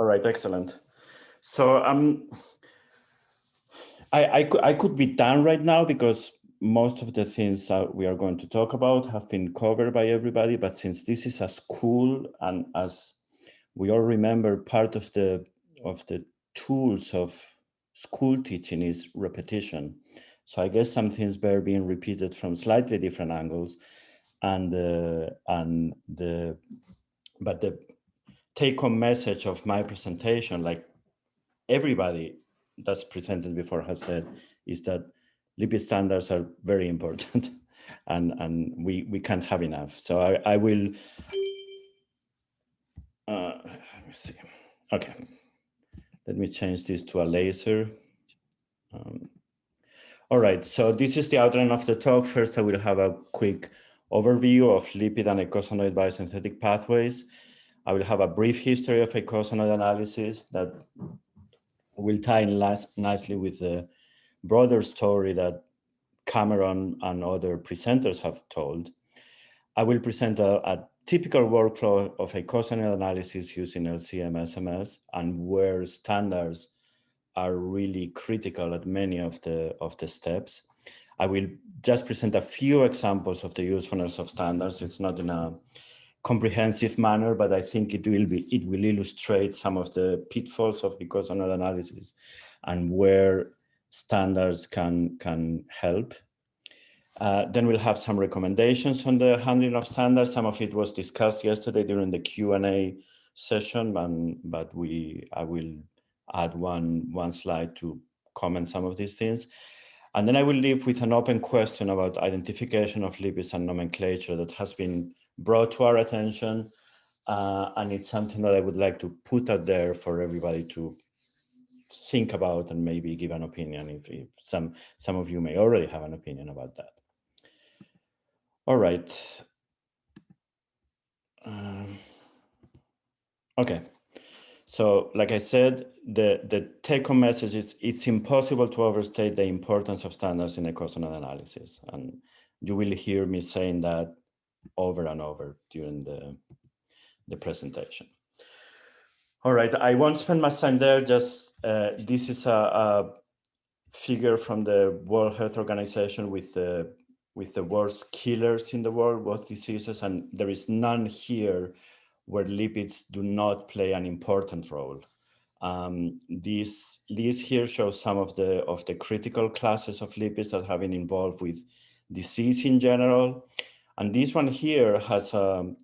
All right, excellent. So I could be done right now because most of the things that we are going to talk about have been covered by everybody. But since this is a school, and as we all remember, part of the tools of school teaching is repetition. So I guess some things bear being repeated from slightly different angles, but the take-home message of my presentation, like everybody that's presented before has said, is that lipid standards are very important, and we can't have enough. So I will. Let me see. Okay, let me change this to a laser. All right, so this is the outline of the talk. First, I will have a quick overview of lipid and eicosanoid biosynthetic pathways. I will have a brief history of eicosanoidanalysis that will tie in nicely with the broader story that Cameron and other presenters have told. I will present a typical workflow of eicosanoidanalysis using LC-MS and where standards are really critical at many of the steps. I will just present a few examples of the usefulness of standards. It's not in a comprehensive manner, but I think it will illustrate some of the pitfalls of eicosanoidanalysis and where standards can help. Then we'll have some recommendations on the handling of standards. Some of it was discussed yesterday during the Q&A session, but I will add one slide to comment some of these things. And then I will leave with an open question about identification of lipids and nomenclature that has been brought to our attention. And it's something that I would like to put out there for everybody to think about and maybe give an opinion if some of you may already have an opinion about that. All right. Okay. So like I said, the take-home message is it's impossible to overstate the importance of standards in eicosanoidanalysis. And you will hear me saying that over and over during the presentation. All right, I won't spend much time there. Just this is a figure from the World Health Organization with the worst killers in the world, both diseases, and there is none here where lipids do not play an important role. This list here shows some of the critical classes of lipids that have been involved with disease in general, and this one here has a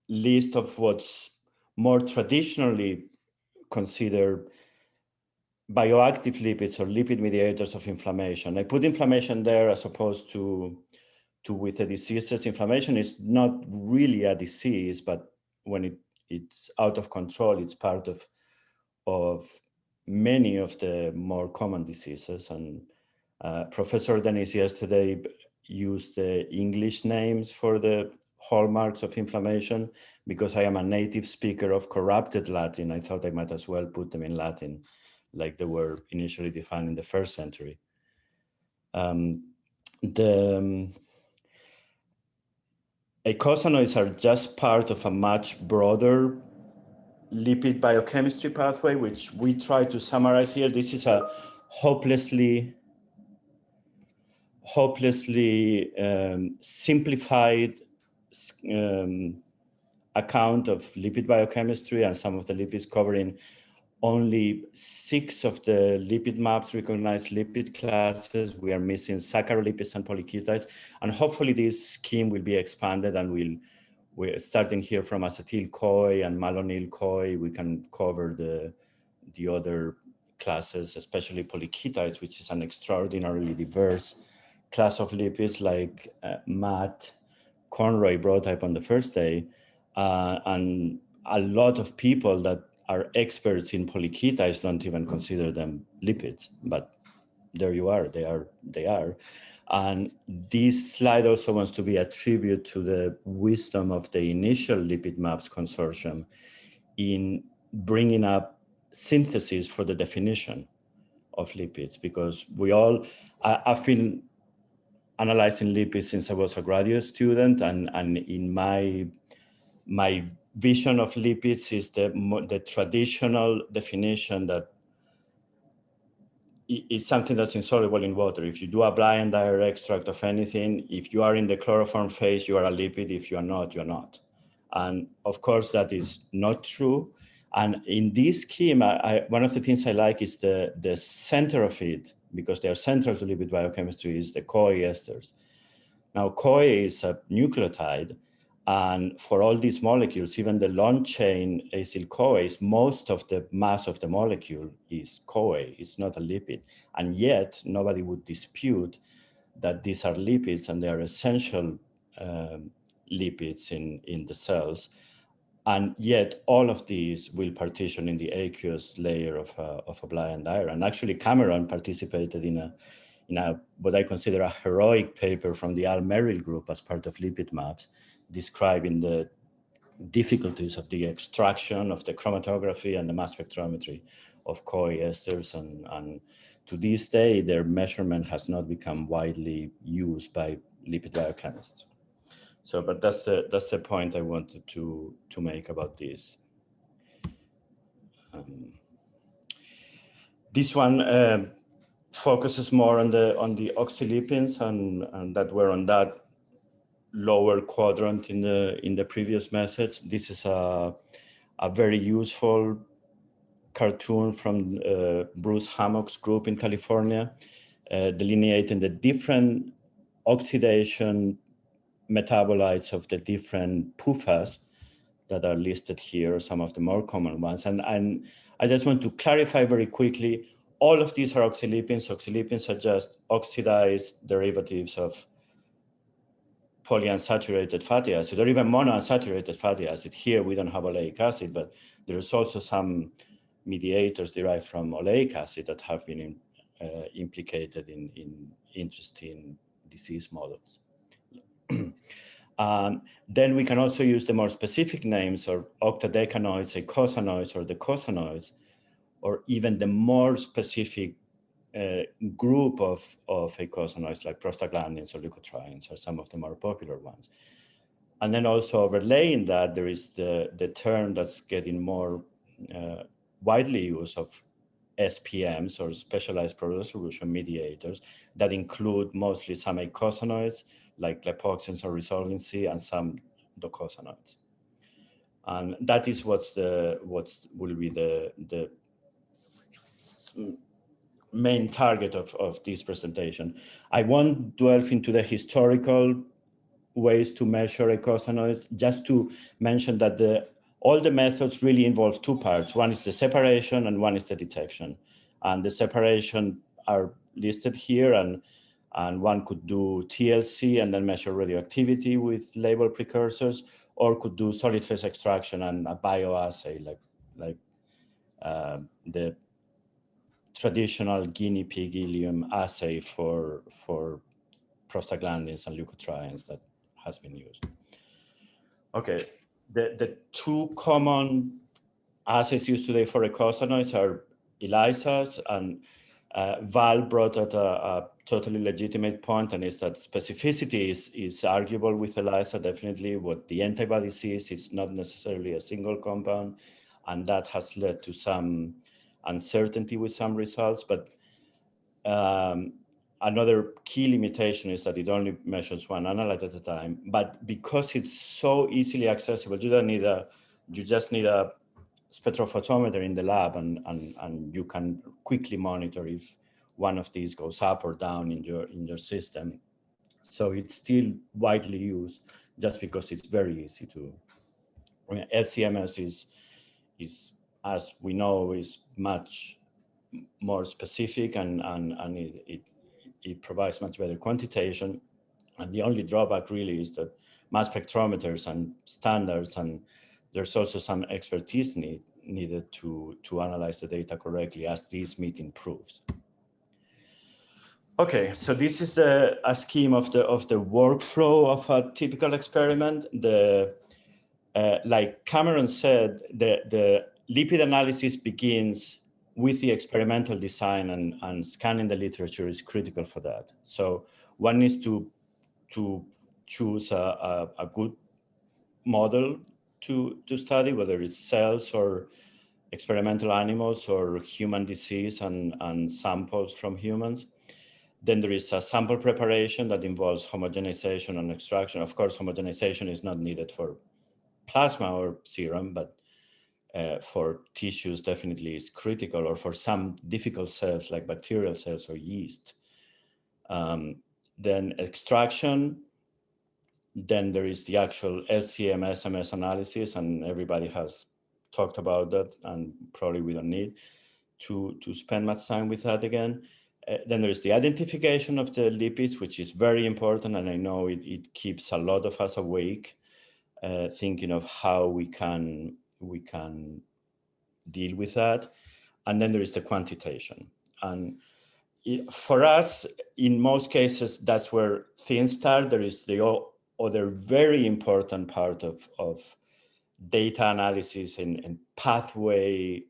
list of what's more traditionally considered bioactive lipids or lipid mediators of inflammation. I put inflammation there as opposed to with the diseases. Inflammation is not really a disease, but when it's out of control, it's part of many of the more common diseases. And Professor Dennis yesterday used the English names for the hallmarks of inflammation. Because I am a native speaker of corrupted Latin, I thought I might as well put them in Latin, like they were initially defined in the 1st century. The eicosanoids are just part of a much broader lipid biochemistry pathway, which we try to summarize here. This is a hopelessly simplified account of lipid biochemistry, and some of the lipids covering only 6 of the lipid maps recognized lipid classes. We are missing saccharolipids and polyketides, and hopefully this scheme will be expanded, and we're starting here from acetyl-CoA and malonyl-CoA. We can cover the other classes, especially polyketides, which is an extraordinarily diverse class of lipids, like Matt Conroy brought up on the first day, and a lot of people that are experts in polyketides don't even consider them lipids, but there you are, they are. And this slide also wants to be a tribute to the wisdom of the initial Lipid Maps Consortium in bringing up synthesis for the definition of lipids, because I've been analyzing lipids since I was a graduate student, and in my vision of lipids is the traditional definition that it's something that's insoluble in water. If you do a blind dye extract of anything, if you are in the chloroform phase, you are a lipid. If you are not, you're not. And of course, that is not true. And in this scheme, one of the things I like is the center of it, because they are central to lipid biochemistry, is the CoA esters. Now, CoA is a nucleotide, and for all these molecules, even the long chain acyl-CoAs, most of the mass of the molecule is CoA. It's not a lipid. And yet, nobody would dispute that these are lipids and they are essential lipids in the cells. And yet, all of these will partition in the aqueous layer of a blind iron. And actually, Cameron participated in what I consider a heroic paper from the Al Merrill group as part of lipid maps, describing the difficulties of the extraction of the chromatography and the mass spectrometry of CoA esters. And to this day, their measurement has not become widely used by lipid biochemists. So, but that's the point I wanted to make about this. This one focuses more on the oxylipins, and that were on that lower quadrant in the previous message. This is a very useful cartoon from Bruce Hammock's group in California, delineating the different oxidation metabolites of the different PUFAs that are listed here, some of the more common ones. And I just want to clarify very quickly, all of these are oxylipins. Oxylipins are just oxidized derivatives of polyunsaturated fatty acid, or even monounsaturated fatty acid. Here we don't have oleic acid, but there's also some mediators derived from oleic acid that have been implicated in interesting disease models. Then we can also use the more specific names, or octadecanoids, eicosanoids, or decosanoids, or even the more specific group of eicosanoids like prostaglandins or leukotrienes are some of the more popular ones. And then also overlaying that, there is the term that's getting more widely used of SPMs, or specialized product solution mediators, that include mostly some eicosanoids like lipoxygens or resolving C, and some docosanoids. And that is what will be the main target of this presentation. I won't delve into the historical ways to measure eicosanoids, just to mention that all the methods really involve two parts. One is the separation and one is the detection. And the separation are listed here, and one could do TLC and then measure radioactivity with label precursors, or could do solid phase extraction and a bioassay like the traditional guinea pig ileum assay for prostaglandins and leukotrienes that has been used. Okay, the two common assays used today for eicosanoids are ELISAs, and Val brought out a totally legitimate point, and is that specificity is arguable with ELISA. Definitely what the antibody sees is not necessarily a single compound, and that has led to some uncertainty with some results. But another key limitation is that it only measures one analyte at a time. But because it's so easily accessible, you just need a spectrophotometer in the lab, and you can quickly monitor if one of these goes up or down in your system. So it's still widely used just because it's very easy to. I mean, LCMS is as we know is much more specific, and it provides much better quantitation. And the only drawback really is that mass spectrometers and standards, and there's also some expertise needed to analyze the data correctly, as this meeting proves. Okay, so this is a scheme of the workflow of a typical experiment. Like Cameron said, the lipid analysis begins with the experimental design, and scanning the literature is critical for that. So one needs to choose a good model to study, whether it's cells or experimental animals or human disease and samples from humans. Then there is a sample preparation that involves homogenization and extraction. Of course, homogenization is not needed for plasma or serum, but for tissues definitely is critical, or for some difficult cells like bacterial cells or yeast. Then extraction, then there is the actual LCM SMS analysis, and everybody has talked about that, and probably we don't need to spend much time with that again. Then there is the identification of the lipids, which is very important, and I know it keeps a lot of us awake, thinking of how we can deal with that. And then there is the quantitation. And for us, in most cases, that's where things start. There is the other very important part of data analysis and pathway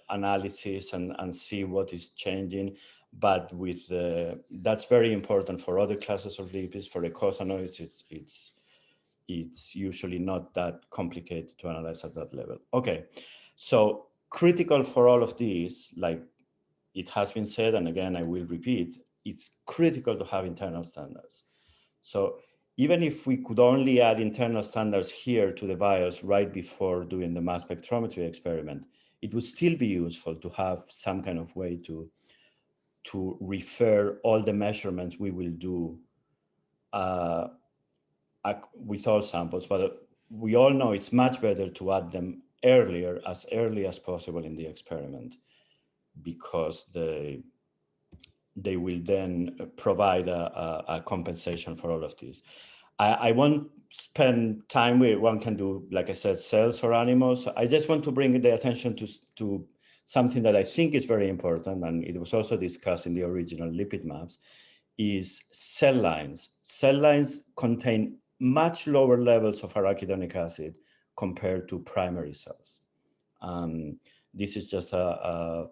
analysis and see what is changing. But with that's very important for other classes of lipids. For eicosanoids, it's usually not that complicated to analyze at that level. Okay, so critical for all of these, like it has been said, and again, I will repeat, it's critical to have internal standards. So even if we could only add internal standards here to the vials right before doing the mass spectrometry experiment, it would still be useful to have some kind of way to refer all the measurements we will do with all samples. But we all know it's much better to add them early as possible in the experiment, because they will then provide a compensation for all of these. I won't spend time where one can do, like I said, cells or animals. I just want to bring the attention to something that I think is very important, and it was also discussed in the original lipid maps, is cell lines. Cell lines contain much lower levels of arachidonic acid compared to primary cells. This is just a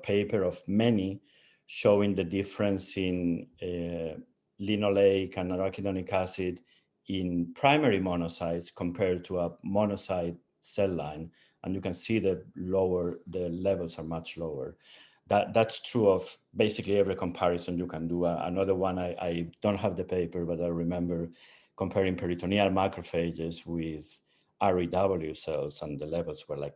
paper of many showing the difference in linoleic and arachidonic acid in primary monocytes compared to a monocyte cell line. And you can see that the levels are much lower. That's true of basically every comparison you can do. Another one, I don't have the paper, but I remember comparing peritoneal macrophages with REW cells, and the levels were like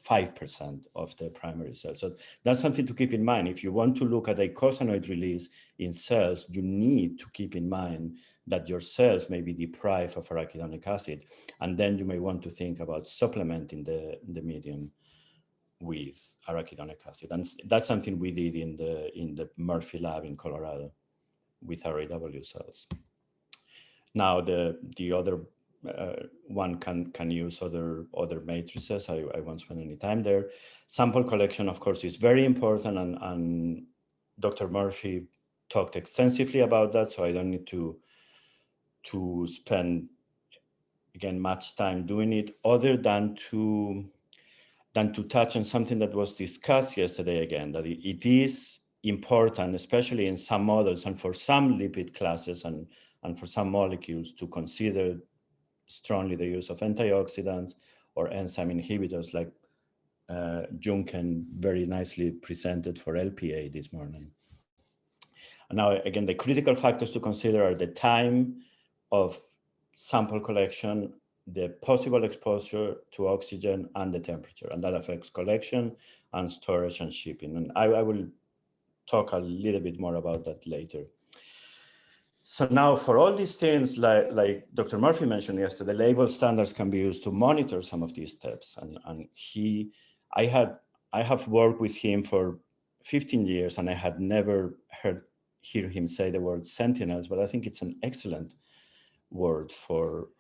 5% of the primary cells. So that's something to keep in mind. If you want to look at eicosanoid release in cells, you need to keep in mind that your cells may be deprived of arachidonic acid. And then you may want to think about supplementing the medium with arachidonic acid. And that's something we did in the Murphy lab in Colorado with REW cells. Now the other one can use other matrices. I won't spend any time there. Sample collection, of course, is very important, and Dr. Murphy talked extensively about that, so I don't need to spend again much time doing it, other than to touch on something that was discussed yesterday again, that it is important, especially in some models and for some lipid classes and for some molecules, to consider strongly the use of antioxidants or enzyme inhibitors, like Junken very nicely presented for LPA this morning. And now, again, the critical factors to consider are the time of sample collection, the possible exposure to oxygen, and the temperature, and that affects collection and storage and shipping. And I will talk a little bit more about that later. So now, for all these things, like Dr. Murphy mentioned yesterday, label standards can be used to monitor some of these steps. And I have worked with him for 15 years, and I had never hear him say the word sentinels, but I think it's an excellent word for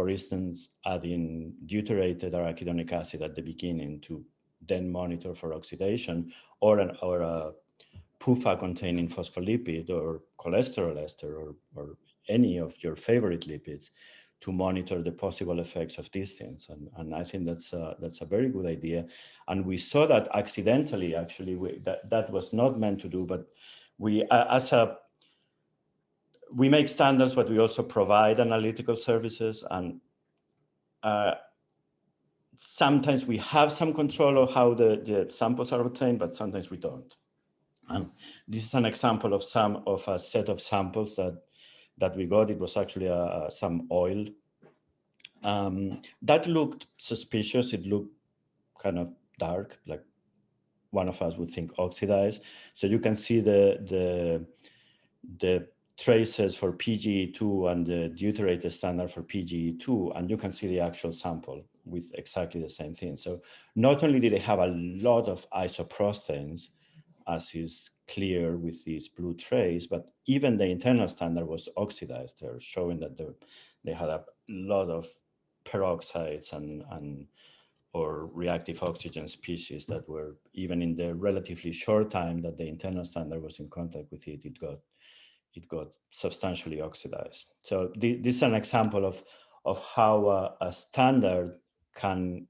instance, adding deuterated arachidonic acid at the beginning to then monitor for oxidation, or a PUFA containing phospholipid or cholesterol ester or any of your favorite lipids to monitor the possible effects of these things. And I think that's a very good idea. And we saw that accidentally, actually, that was not meant to do, but we make standards, but we also provide analytical services. And sometimes we have some control of how the samples are obtained, but sometimes we don't. And this is an example of a set of samples that we got. It was actually some oil. That looked suspicious. It looked kind of dark, like one of us would think oxidized. So you can see the traces for PGE2 and the deuterated standard for PGE2, and you can see the actual sample with exactly the same thing. So not only did they have a lot of isoprostanes, as is clear with these blue trays, but even the internal standard was oxidized there, showing that they had a lot of peroxides or reactive oxygen species that were, even in the relatively short time that the internal standard was in contact with it, it got substantially oxidized. So this is an example of how a standard can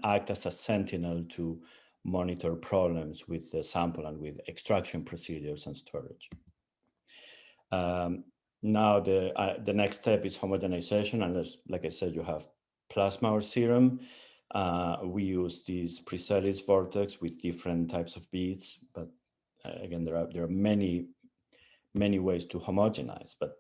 act as a sentinel to monitor problems with the sample and with extraction procedures and storage. Now the next step is homogenization, and like I said, you have plasma or serum. We use these Precellis vortex with different types of beads, but again, there are many ways to homogenize. But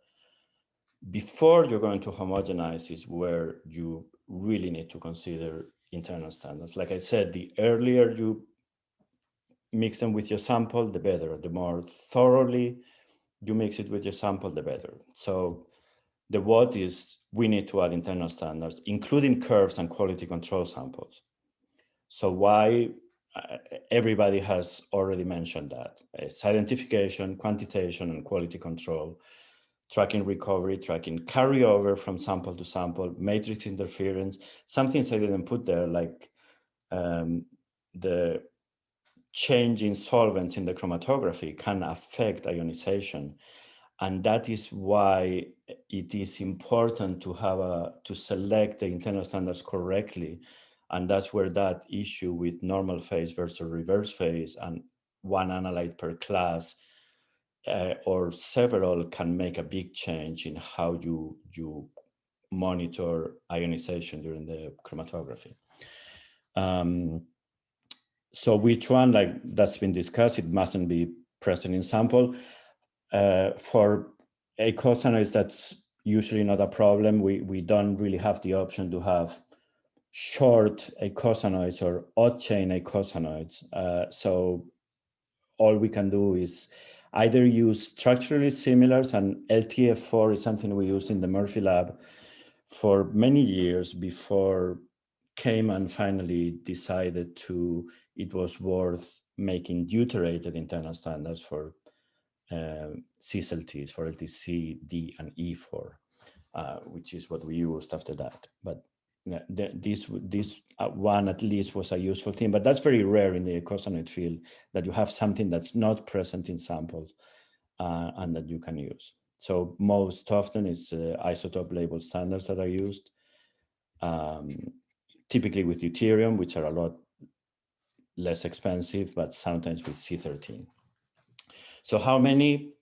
before you're going to homogenize is where you really need to consider internal standards. Like I said, the earlier you mix them with your sample, the better. The more thoroughly you mix it with your sample, the better. So the what is, we need to add internal standards, including curves and quality control samples. So why? Everybody has already mentioned that. It's identification, quantitation, and quality control, tracking recovery, tracking carryover from sample to sample, matrix interference. Some things I didn't put there, like the change in solvents in the chromatography can affect ionization. And that is why it is important to to select the internal standards correctly. And that's where that issue with normal phase versus reverse phase and one analyte per class or several can make a big change in how you monitor ionization during the chromatography. So which one, like that's been discussed, it mustn't be present in sample. For eicosanoids, that's usually not a problem. We don't really have the option to have short eicosanoids or odd chain eicosanoids. So all we can do is either use structurally similars, and LTF4 is something we used in the Murphy lab for many years before Cayman finally decided it was worth making deuterated internal standards for CSLTs, for LTC, D, and E4, which is what we used after that. But this one at least was a useful thing, but that's very rare in the eicosanoid field, that you have something that's not present in samples and that you can use. So most often it's isotope label standards that are used, typically with deuterium, which are a lot less expensive, but sometimes with C13. So how many?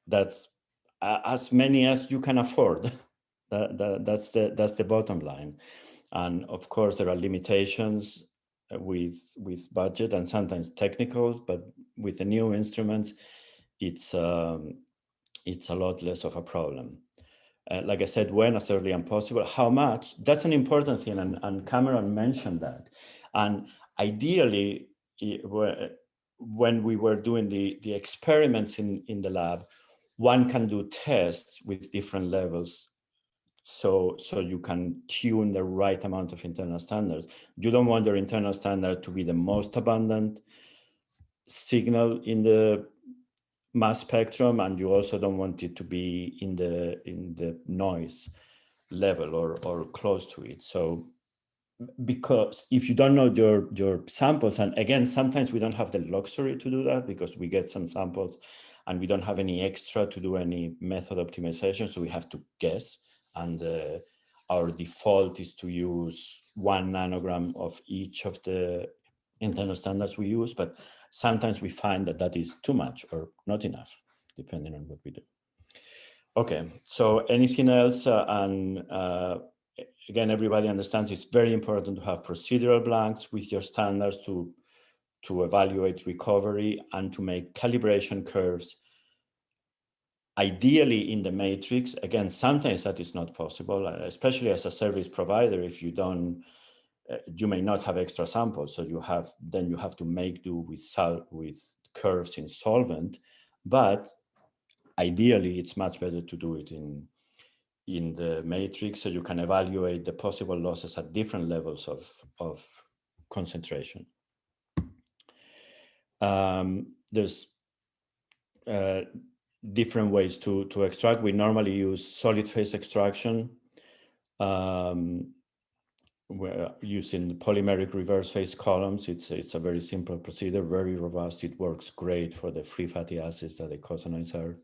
That's as many as you can afford. That's the bottom line. And of course, there are limitations with budget and sometimes technical, but with the new instruments, it's a lot less of a problem. Like I said, when as early as possible, how much? That's an important thing, and Cameron mentioned that. And ideally, when we were doing the experiments in the lab, one can do tests with different levels, so you can tune the right amount of internal standards. You don't want your internal standard to be the most abundant signal in the mass spectrum, and you also don't want it to be in the noise level or close to it. So because if you don't know your samples, and again, sometimes we don't have the luxury to do that because we get some samples and we don't have any extra to do any method optimization, so we have to guess. And our default is to use 1 nanogram of each of the internal standards we use, but sometimes we find that is too much or not enough, depending on what we do. Okay, so anything else? And again, everybody understands it's very important to have procedural blanks with your standards to evaluate recovery and to make calibration curves, ideally in the matrix. Again, sometimes that is not possible, especially as a service provider. If you don't, you may not have extra samples, so you have to make do with curves in solvent. But ideally, it's much better to do it in the matrix, so you can evaluate the possible losses at different levels of concentration. There's different ways to extract. We normally use solid phase extraction. We're using polymeric reverse phase columns. It's a very simple procedure, very robust. It works great for the free fatty acids that the eicosanoids are.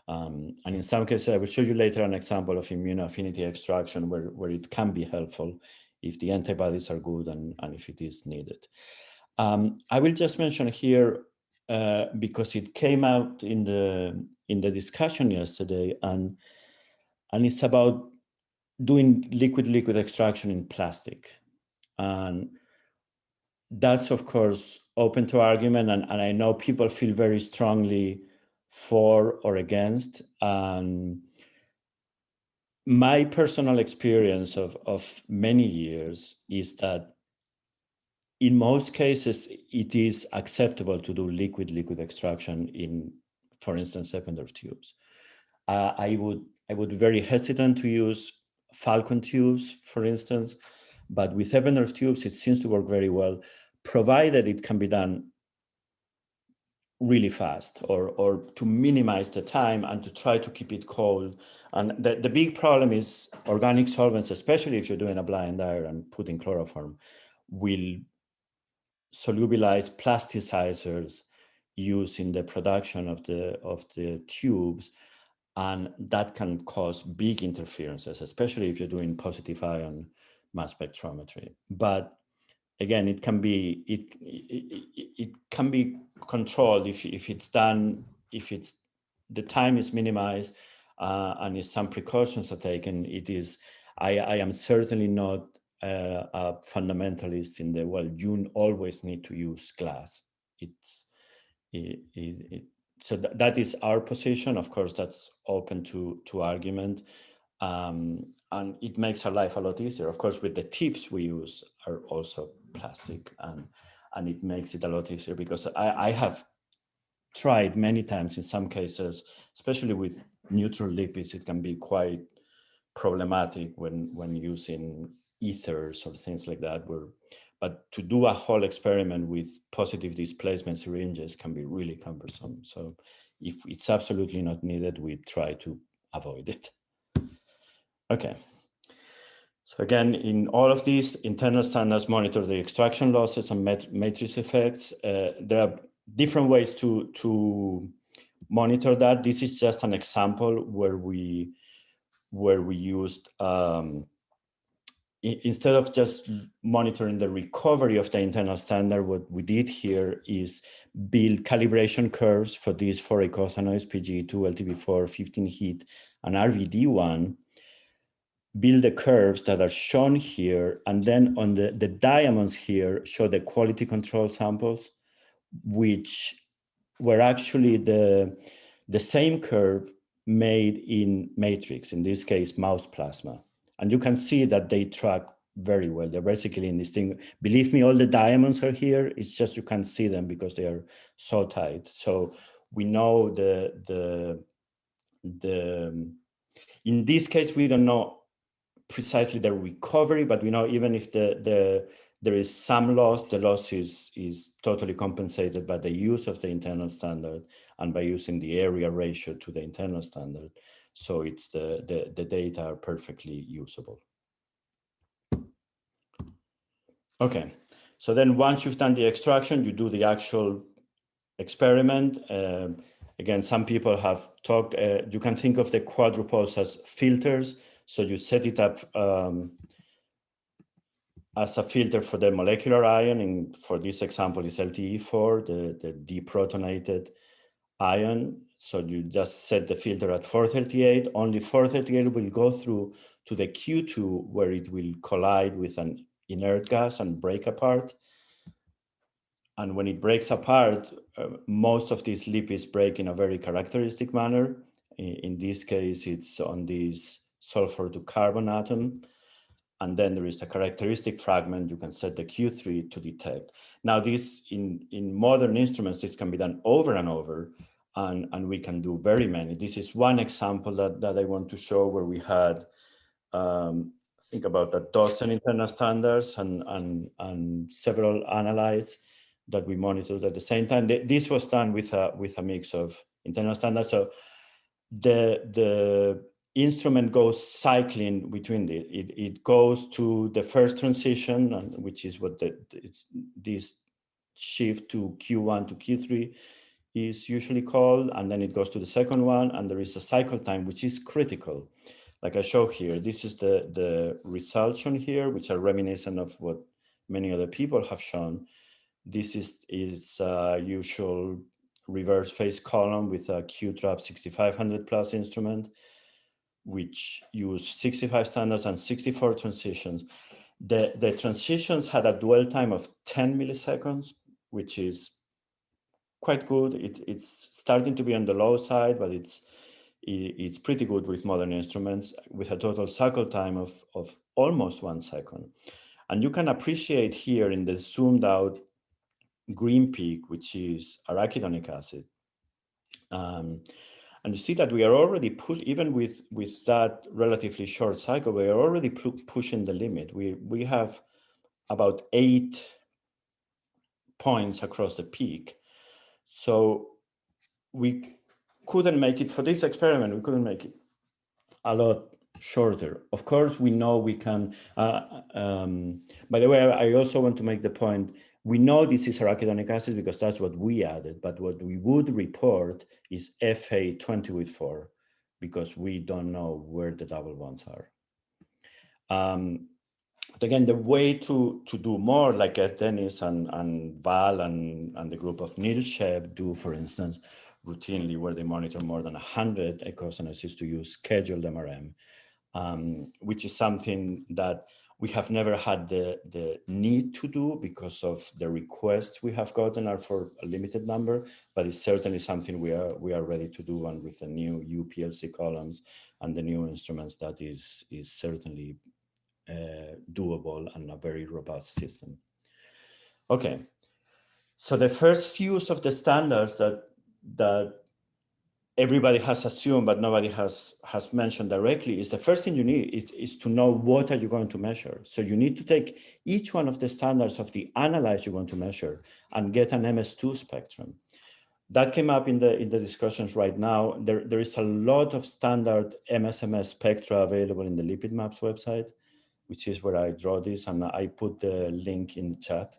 And in some cases, I will show you later an example of immunoaffinity extraction where it can be helpful if the antibodies are good and if it is needed. I will just mention here, because it came out in the discussion yesterday, and it's about doing liquid extraction in plastic. And that's, of course, open to argument. And I know people feel very strongly for or against. And my personal experience of many years is that in most cases, it is acceptable to do liquid extraction in, for instance, Eppendorf tubes. I would be very hesitant to use Falcon tubes, for instance, but with Eppendorf tubes, it seems to work very well, provided it can be done really fast, or to minimize the time and to try to keep it cold. And the big problem is organic solvents, especially if you're doing a blind iron and putting chloroform, will solubilize plasticizers used in the production of the tubes, and that can cause big interferences, especially if you're doing positive ion mass spectrometry. But again, it can be controlled if it's done, if the time is minimized, and if some precautions are taken. I am certainly not a fundamentalist in the, well, you always need to use glass. So that is our position. Of course, that's open to argument. And it makes our life a lot easier. Of course, with the tips we use are also plastic, and it makes it a lot easier, because I have tried many times in some cases, especially with neutral lipids, it can be quite problematic when using ethers or things like that. But to do a whole experiment with positive displacement syringes can be really cumbersome. So if it's absolutely not needed, we try to avoid it. Okay. So again, in all of these, internal standards monitor the extraction losses and matrix effects. There are different ways to monitor that. This is just an example where we used, instead of just monitoring the recovery of the internal standard, what we did here is build calibration curves for these four eicosanoids, PGE2, LTB4, 15 heat, and RVD1, build the curves that are shown here, and then on the diamonds here show the quality control samples, which were actually the same curve made in matrix, in this case, mouse plasma. And you can see that they track very well. They're basically indistinguishable. Believe me, all the diamonds are here. It's just you can't see them because they are so tight. So we know in this case, we don't know precisely the recovery, but we know even if there is some loss, the loss is totally compensated by the use of the internal standard and by using the area ratio to the internal standard. So it's the data are perfectly usable. Okay, so then once you've done the extraction, you do the actual experiment. Again, some people have talked, you can think of the quadrupoles as filters. So you set it up as a filter for the molecular ion, and for this example is LTE4, the deprotonated ion. So you just set the filter at 438. Only 438 will go through to the Q2 where it will collide with an inert gas and break apart. And when it breaks apart, most of these lipids break in a very characteristic manner. In this case, it's on this sulfur to carbon atom. And then there is a characteristic fragment you can set the Q3 to detect. Now this, in modern instruments, this can be done over and over, and we can do very many. This is one example that I want to show where we had, think about a dozen internal standards and several analytes that we monitored at the same time. This was done with a mix of internal standards. So the instrument goes cycling between it goes to the first transition, which is what this shift to Q1 to Q3 is usually called, and then it goes to the second one, and there is a cycle time which is critical. Like I show here, this is the results shown here, which are reminiscent of what many other people have shown. This is a usual reverse phase column with a Q-trap 6500 plus instrument, which use 65 standards and 64 transitions. The transitions had a dwell time of 10 milliseconds, which is quite good. It's starting to be on the low side, but it's pretty good with modern instruments, with a total cycle time of almost 1 second. And you can appreciate here in the zoomed out green peak, which is arachidonic acid. And you see that we are already even with that relatively short cycle, we are already pushing the limit. We have about 8 points across the peak. So we couldn't make it for this experiment. We couldn't make it a lot shorter. Of course, we know we can. By the way, I also want to make the point. We know this is arachidonic acid because that's what we added, but what we would report is Fa20 with 4 because we don't know where the double bonds are. But again, the way to do more, like Dennis and Val and the group of Neil Shep do, for instance, routinely, where they monitor more than 100 eicosanoids, is to use scheduled MRM, which is something that we have never had the need to do because of the requests we have gotten are for a limited number, but it's certainly something we are ready to do. And with the new UPLC columns and the new instruments, that is certainly doable and a very robust system. Okay, so the first use of the standards that everybody has assumed, but nobody has mentioned directly, is the first thing you need is to know what are you going to measure. So you need to take each one of the standards of the analyze you want to measure and get an MS2 spectrum. That came up in the discussions right now. There is a lot of standard MSMS spectra available in the Lipid Maps website, which is where I draw this, and I put the link in the chat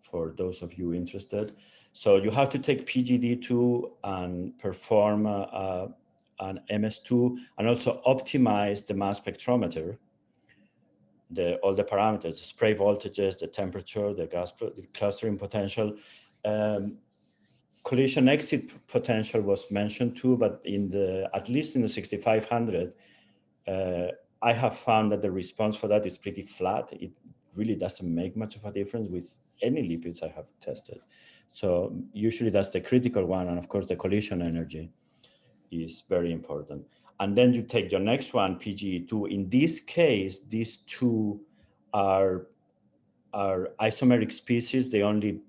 for those of you interested. So you have to take PGD2 and perform an MS2 and also optimize the mass spectrometer, all the parameters, the spray voltages, the temperature, the gas clustering potential. Collision exit potential was mentioned too, but at least in the 6500, I have found that the response for that is pretty flat. It really doesn't make much of a difference with any lipids I have tested. So usually that's the critical one. And of course, the collision energy is very important. And then you take your next one, PGE2. In this case, these two are isomeric species. The only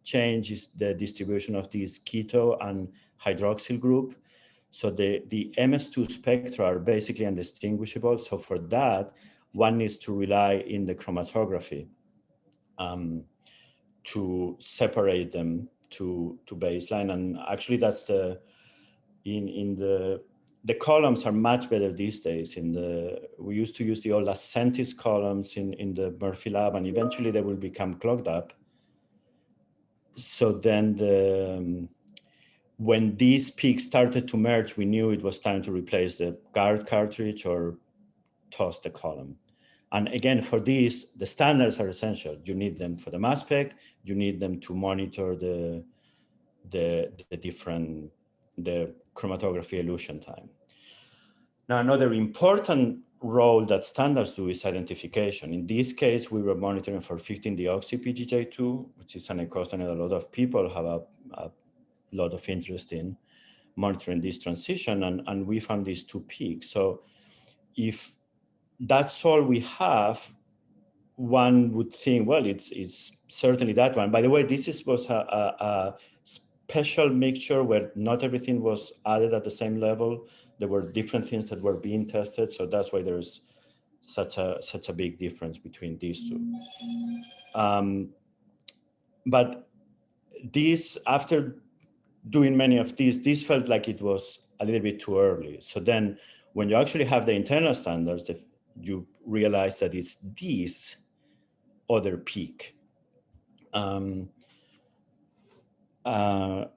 change is the distribution of this keto and hydroxyl group. So the MS2 spectra are basically undistinguishable. So for that, one needs to rely in the chromatography to separate them to baseline. And actually that's the columns are much better these days. We used to use the old Ascentis columns in the Murphy lab, and eventually they will become clogged up. So then when these peaks started to merge, we knew it was time to replace the guard cartridge or toss the column. And again, for these, the standards are essential. You need them for the mass spec. You need them to monitor the the chromatography elution time. Now, another important role that standards do is identification. In this case, we were monitoring for 15-deoxy-PGJ2, which is an eicosanoid a lot of people have a lot of interest in monitoring this transition, and we found these two peaks. So if that's all we have, one would think, well, it's certainly that one. By the way, was a special mixture where not everything was added at the same level. There were different things that were being tested, so that's why there's such a big difference between these two. But after doing many of these, this felt like it was a little bit too early. So then when you actually have the internal standards, you realize that it's this other peak. By the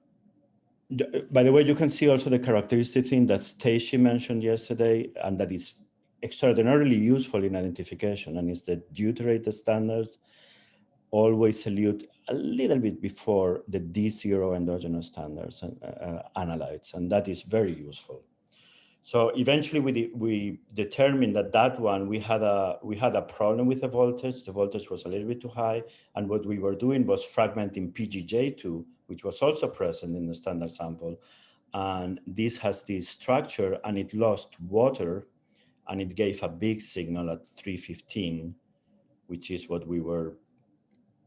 way, you can see also the characteristic thing that Stacy mentioned yesterday, and that is extraordinarily useful in identification, and it's the deuterated standards always elute a little bit before the D0 endogenous standards and analytes, and that is very useful. So eventually we determined that one, we had a problem with the voltage. The voltage was a little bit too high. And what we were doing was fragmenting PGJ2, which was also present in the standard sample. And this has this structure, and it lost water, and it gave a big signal at 315, which is what we were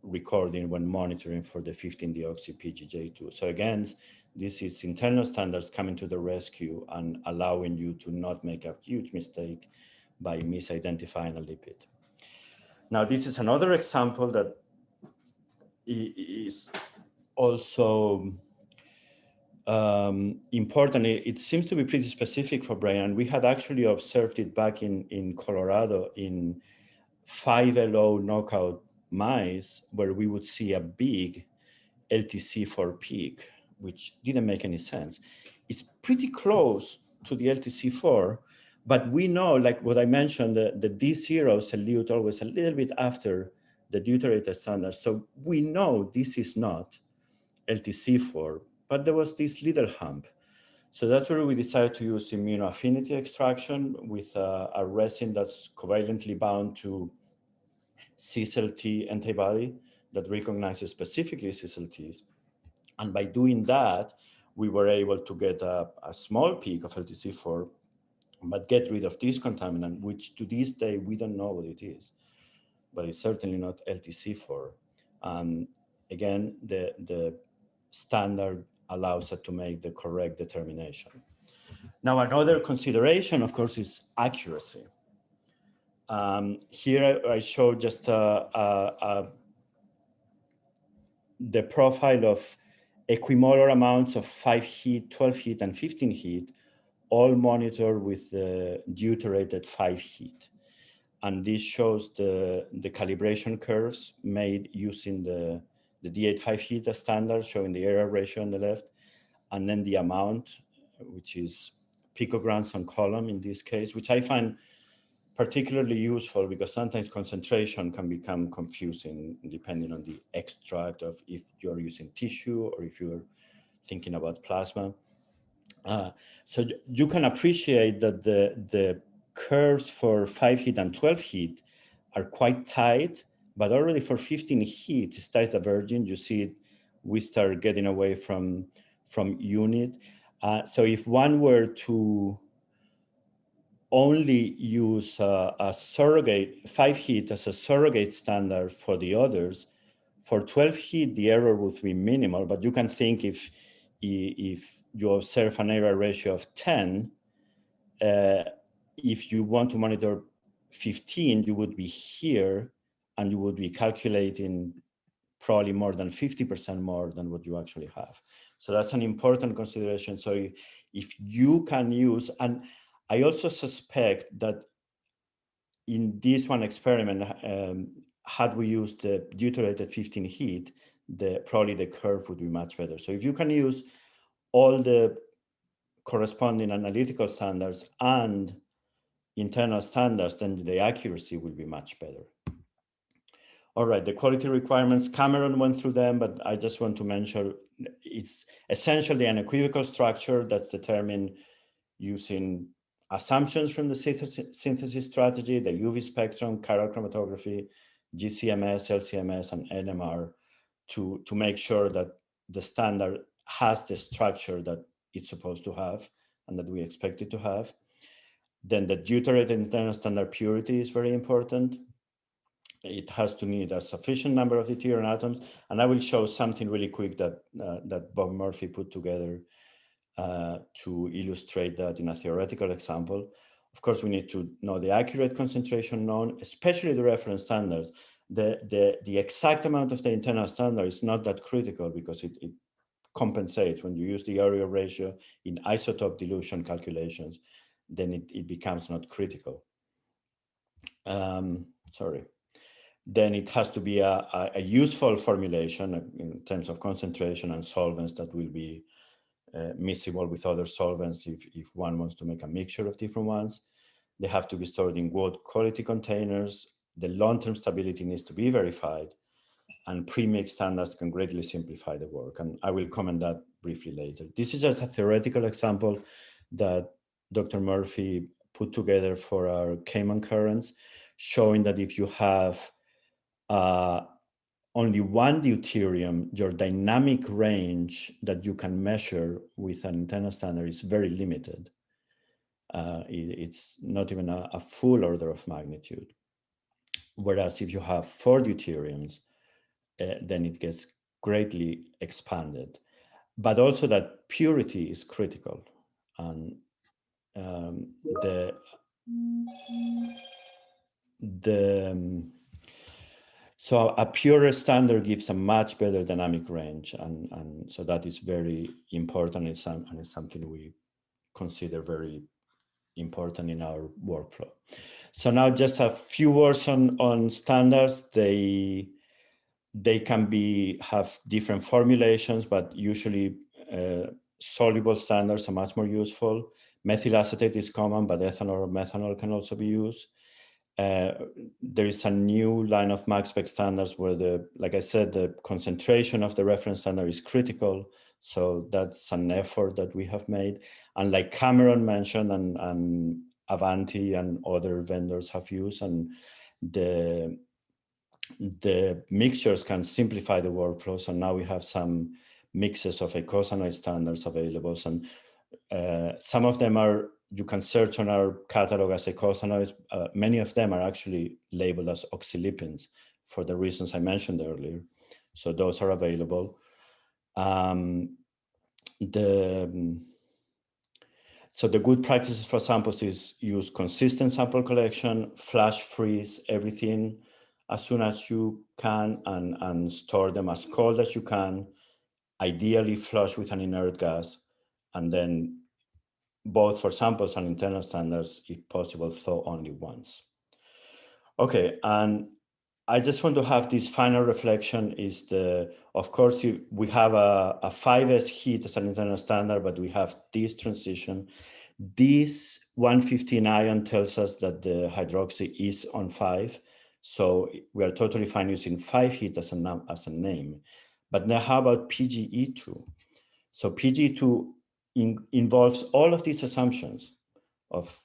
recording when monitoring for the 15-deoxy-PGJ2. So again, this is internal standards coming to the rescue and allowing you to not make a huge mistake by misidentifying a lipid. Now, this is another example that is also important. It seems to be pretty specific for brain, and we had actually observed it back in Colorado in 5LO knockout mice, where we would see a big LTC4 peak, which didn't make any sense. It's pretty close to the LTC4, but we know, like what I mentioned, the D0 elute always a little bit after the deuterated standard. So we know this is not LTC4, but there was this little hump. So that's where we decided to use immunoaffinity extraction with a resin that's covalently bound to CSLT antibody that recognizes specifically CSLTs. And by doing that, we were able to get a small peak of LTC4, but get rid of this contaminant, which to this day, we don't know what it is, but it's certainly not LTC4. Again, the standard allows us to make the correct determination. Now, another consideration, of course, is accuracy. Here I show just the profile of equimolar amounts of 5 heat, 12 heat, and 15 heat, all monitored with the deuterated 5 heat. And this shows the calibration curves made using the D8 5 heat standard, showing the error ratio on the left, and then the amount, which is picograms on column in this case, which I find particularly useful because sometimes concentration can become confusing depending on the extract of if you're using tissue or if you're thinking about plasma. So you can appreciate that the curves for 5 heat and 12 heat are quite tight, but already for 15 heat, it starts diverging. You see it, we start getting away from unit. So if one were to only use a surrogate 5 heat as a surrogate standard for the others, for 12 heat the error would be minimal, but you can think if you observe an error ratio of 10, if you want to monitor 15, you would be here and you would be calculating probably more than 50% more than what you actually have. So that's an important consideration. So if you can use, and I also suspect that in this one experiment, had we used the deuterated 15 heat, probably the curve would be much better. So if you can use all the corresponding analytical standards and internal standards, then the accuracy will be much better. All right, the quality requirements, Cameron went through them, but I just want to mention it's essentially an equivocal structure that's determined using assumptions from the synthesis strategy, the UV spectrum, chiral chromatography, GCMS, LCMS, and NMR to make sure that the standard has the structure that it's supposed to have and that we expect it to have. Then the deuterated internal standard purity is very important. It has to meet a sufficient number of deuterium atoms. And I will show something really quick that Bob Murphy put together to illustrate that in a theoretical example. Of course, we need to know the accurate concentration known, especially the reference standards. The exact amount of the internal standard is not that critical because it compensates when you use the area ratio in isotope dilution calculations, then it becomes not critical. Sorry. Then it has to be a useful formulation in terms of concentration and solvents that will be miscible with other solvents if one wants to make a mixture of different ones. They have to be stored in good quality containers. The long-term stability needs to be verified, and pre-mix standards can greatly simplify the work. And I will comment that briefly later. This is just a theoretical example that Dr. Murphy put together for our Cayman currents, showing that if you have only one deuterium, your dynamic range that you can measure with an internal standard is very limited. It's not even a full order of magnitude. Whereas if you have 4 deuteriums, then it gets greatly expanded. But also that purity is critical. And so a purer standard gives a much better dynamic range, and so that is very important, and it's something we consider very important in our workflow. So now just a few words on standards. They can have different formulations, but usually soluble standards are much more useful. Methyl acetate is common, but ethanol or methanol can also be used. There is a new line of max spec standards where like I said, the concentration of the reference standard is critical. So that's an effort that we have made. And like Cameron mentioned, and Avanti and other vendors have used, and the mixtures can simplify the workflow. So now we have some mixes of eicosanoid standards available. And some of them you can search on our catalog as eicosanoids. Many of them are actually labeled as oxylipins for the reasons I mentioned earlier. So those are available. So the good practices for samples is use consistent sample collection, flash freeze everything as soon as you can, and store them as cold as you can, ideally flush with an inert gas, and then both for samples and internal standards, if possible, thaw only once. Okay, and I just want to have this final reflection is of course, we have a 5S heat as an internal standard, but we have this transition. This 115 ion tells us that the hydroxy is on 5. So we are totally fine using 5 heat as a name. But now how about PGE2? So PGE2 involves all of these assumptions of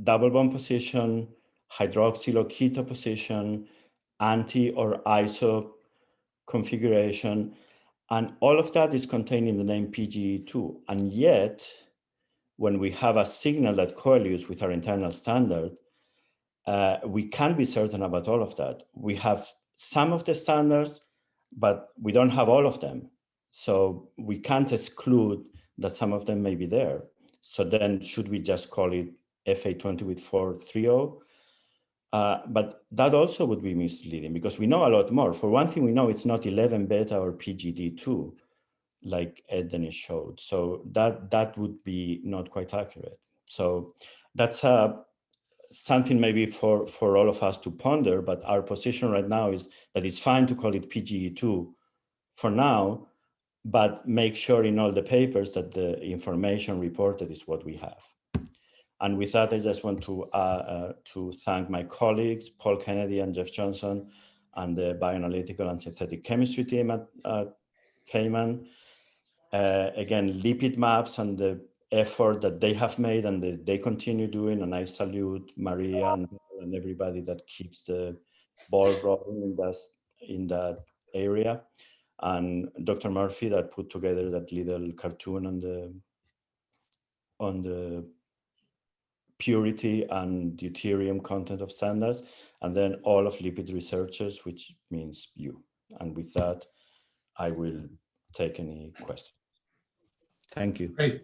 double bond position, hydroxyl or keto position, anti or iso configuration, and all of that is contained in the name PGE2. And yet, when we have a signal that coeludes with our internal standard, we can't be certain about all of that. We have some of the standards, but we don't have all of them. So we can't exclude that some of them may be there. So then should we just call it FA20 with 430? But that also would be misleading because we know a lot more. For one thing, we know it's not 11 beta or PGD2 like Ed Dennis showed. So that would be not quite accurate. So that's something maybe for all of us to ponder, but our position right now is that it's fine to call it PGE2 for now, but make sure in all the papers that the information reported is what we have. And with that, I just want to thank my colleagues, Paul Kennedy and Jeff Johnson, and the bioanalytical and synthetic chemistry team at Cayman. Again, lipid maps and the effort that they have made and that they continue doing. And I salute Maria and everybody that keeps the ball rolling in that area. And Dr. Murphy that put together that little cartoon on the purity and deuterium content of standards, and then all of lipid researchers, which means you. And with that, I will take any questions. Thank you. Great.